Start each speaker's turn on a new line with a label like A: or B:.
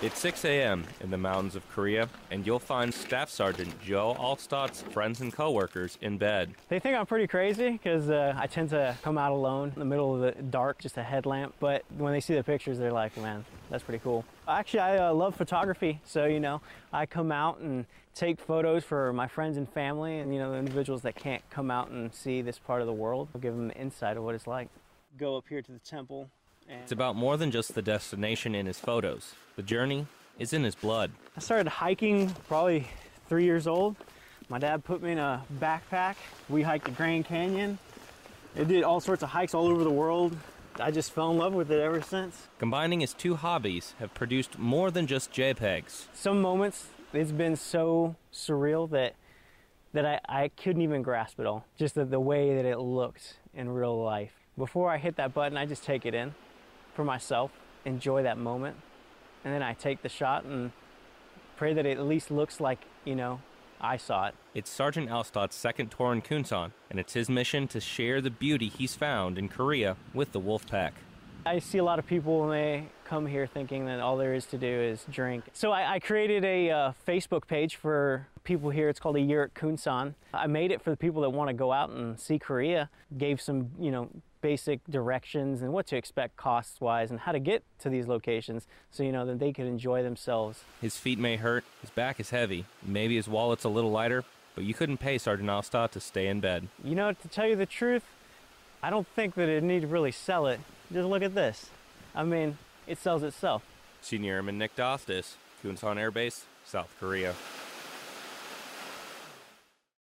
A: It's 6 a.m. in the mountains of Korea, and you'll find Staff Sergeant Joe Allstott's friends and coworkers in bed.
B: They think I'm pretty crazy because I tend to come out alone in the middle of the dark, just a headlamp. But when they see the pictures, they're like, man, that's pretty cool. Actually, I love photography. So, I come out and take photos for my friends and family and, the individuals that can't come out and see this part of the world. I'll give them the insight of what it's like. Go up here to the temple.
A: It's about more than just the destination in his photos. The journey is in his blood.
B: I started hiking probably 3 years old. My dad put me in a backpack. We hiked the Grand Canyon. I did all sorts of hikes all over the world. I just fell in love with it ever since.
A: Combining his two hobbies have produced more than just JPEGs.
B: Some moments, it's been so surreal that I couldn't even grasp it all. Just the way that it looked in real life. Before I hit that button, I just take it in for myself, enjoy that moment, and then I take the shot and pray that it at least looks like, I saw it.
A: It's Sergeant Allstott's second tour in Kunsan, and it's his mission to share the beauty he's found in Korea with the wolf pack.
B: I see a lot of people when they come here thinking that all there is to do is drink. So I created a Facebook page for people here. It's called A Year at Kunsan. I made it for the people that want to go out and see Korea. Gave some, basic directions and what to expect costs-wise and how to get to these locations so, that they could enjoy themselves.
A: His feet may hurt, his back is heavy, maybe his wallet's a little lighter, but you couldn't pay Sergeant Allstott to stay in bed.
B: To tell you the truth, I don't think that it need to really sell it. Just look at this. It sells itself.
A: Senior Airman Nick Dastas, Kunsan Air Base, South Korea.